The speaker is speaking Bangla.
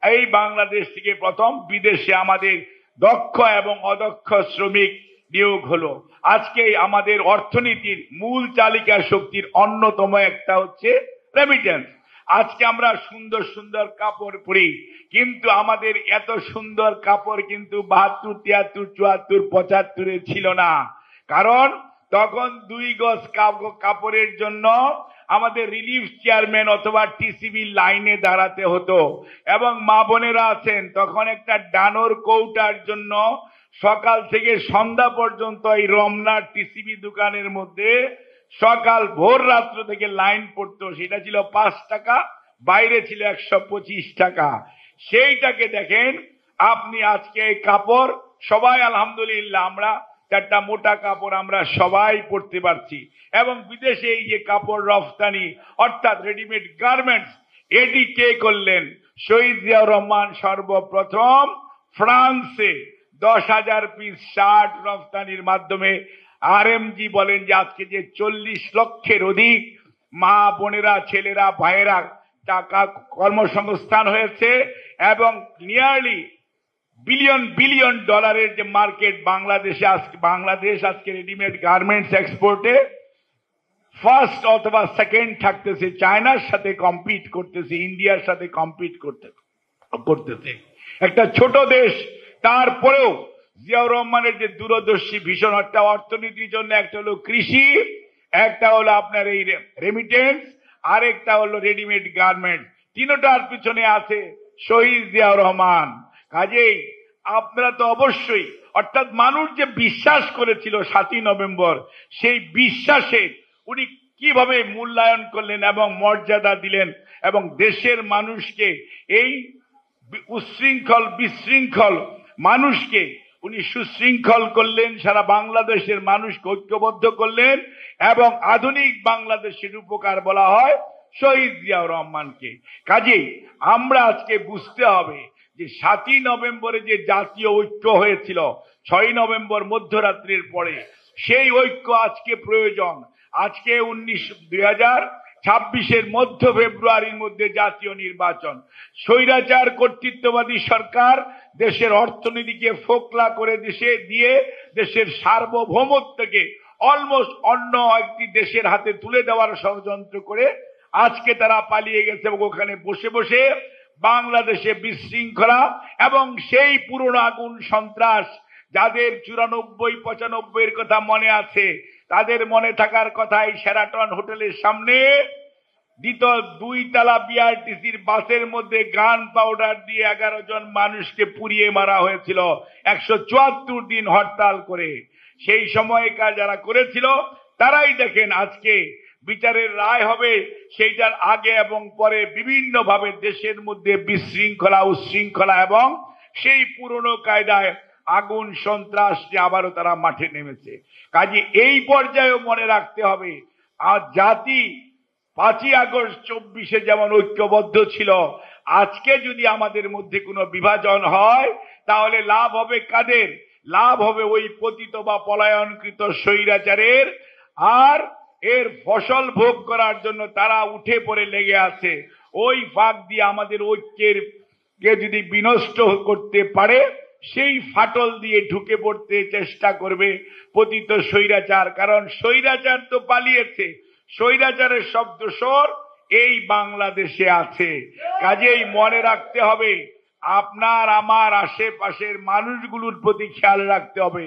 এই বাংলাদেশ থেকে প্রথম বিদেশে আমাদের দক্ষ এবং অদক্ষ শ্রমিক নিয়োগ হলো। আজকে আমাদের অর্থনীতির মূল চালিকা শক্তির অন্যতম একটা হচ্ছে রেমিটেন্স। আজকে আমরা সুন্দর সুন্দর কাপড় পরি, কিন্তু আমাদের এত সুন্দর কাপড় কিন্তু 72, 73, 74, 75 ছিল না। কারণ তখন 2 গজ কাপড়ের জন্য আমাদের রিলিফ চেয়ারম্যান অথবা টিসিবি লাইনে দাঁড়াতে হতো। এবং মা বোনেরা আছেন, তখন একটা ডানোর কৌটার জন্য সকাল থেকে সন্ধ্যা পর্যন্ত এই রমনার টিসিবি দোকানের মধ্যে সকাল ভোর রাত্র থেকে লাইন পড়তো। সেটা ছিল 5 টাকা, বাইরে ছিল 125 টাকা। সেইটাকে দেখেন আপনি, আজকে এই কাপড় সবাই আলহামদুলিল্লাহ আমরা 4টা মোটা কাপড় আমরা সবাই পড়তে পারছি। এবং বিদেশে এই যে কাপড় রফতানি অর্থাৎ রেডিমেড গার্মেন্টস, এটি কে করলেন? শহীদ জিয়াউর রহমান সর্বপ্রথম ফ্রান্সে 10,000 পিস শার্ট রফতানির মাধ্যমে আরএমজি বলেন যে আজকে যে 40 লক্ষের অধিক মা বোনেরা, ছেলেরা, ভাইয়েরা টাকা কর্মসংস্থান হয়েছে এবং নিয়ারলি বিলিয়ন বিলিয়ন ডলারের যে মার্কেট বাংলাদেশ আজকে রেডিমেড গার্মেন্টস এক্সপোর্টে ফার্স্ট অথবা সেকেন্ড থাকতেছে। চায়নার সাথে কম্পিট করতেছে, ইন্ডিয়ার সাথে কম্পিট করতেছে। একটা ছোট দেশ, তারপরেও জিয়াউর রহমানের যে দূরদর্শী ভীষণ, একটা অর্থনীতির জন্য একটা হলো কৃষি, একটা হলো আপনার এই রেমিটেন্স, আর একটা হলো রেডিমেড গার্মেন্ট। তিনটার পিছনে আছে শহীদ জিয়াউর রহমান। কাজেই আপনারা তো অবশ্যই, অর্থাৎ মানুষ যে বিশ্বাস করেছিল 7ই নভেম্বর, সেই বিশ্বাসে উনি কিভাবে মূল্যায়ন করলেন এবং মর্যাদা দিলেন এবং দেশের মানুষকে, এই উচ্ছৃঙ্খল বিশৃঙ্খল মানুষকে উনি সুশৃঙ্খল করলেন, সারা বাংলাদেশের মানুষকে ঐক্যবদ্ধ করলেন এবং আধুনিক বাংলাদেশের উপকার বলা হয় শহীদ জিয়াউর রহমানকে। কাজেই আমরা আজকে বুঝতে হবে যে 7ই নভেম্বরে যে জাতীয় ঐক্য হয়েছিল 6ই নভেম্বর মধ্যরাত্রির পরে, সেই ঐক্য আজকে প্রয়োজন। আজকে 2026-এর মধ্য ফেব্রুয়ারির মধ্যে জাতীয় নির্বাচন। স্বৈরাচার কর্তৃত্ববাদী সরকার দেশের অর্থনীতিকে ফোকলা করে দিয়ে দেশের সার্বভৌমত্বকে অলমোস্ট অন্য একটি দেশের হাতে তুলে দেওয়ার ষড়যন্ত্র করে আজকে তারা পালিয়ে গেছে এবং ওখানে বসে বসে বাংলাদেশে বিশৃঙ্খলা এবং সেই পুরনো আগুন সন্ত্রাস, যাদের 94-95-এর কথা মনে আছে, তাদের মনে থাকার কথাই শেরাটন হোটেলের সামনে 2 তলা বিআরটিসির বাসের মধ্যে গান পাউডার দিয়ে 11 জন মানুষকে পুড়িয়ে মারা হয়েছিল 174 দিন হরতাল করে। সেই সময়কার যারা করেছিল তারাই দেখেন আজকে বিচারের রায় হবে, সেইটার আগে এবং পরে বিভিন্ন ভাবে দেশের মধ্যে বিশৃঙ্খলা, উচ্ছৃঙ্খলা এবং সেই পুরনো কায়দায় আগুন সন্ত্রাস যে আবারও তারা মাঠে নেমেছে। কাজে এই পর্যায়েও মনে রাখতে হবে, আজ জাতি 5ই আগস্ট 24-এ যেমন ঐক্যবদ্ধ ছিল, আজকে যদি আমাদের মধ্যে কোনো বিভাজন হয় তাহলে লাভ হবে কাদের? লাভ হবে ওই পতিত বা পলায়নকৃত স্বৈরাচারের। আর এর ফসল ভোগ করার জন্য তারা উঠে পড়ে লেগে আছে। ওই ফাঁক দিয়ে আমাদের ঐক্যের কে যদি বিনষ্ট করতে পারে, সেই ফাটল দিয়ে ঢুকে পড়তে চেষ্টা করবে পতিত স্বৈরাচার। কারণ স্বৈরাচার তো পালিয়েছে, স্বৈরাচারের সব দোসর এই বাংলাদেশে আছে। কাজেই মনে রাখতে হবে, আপনার আমার আশেপাশের মানুষগুলোর প্রতি খেয়াল রাখতে হবে।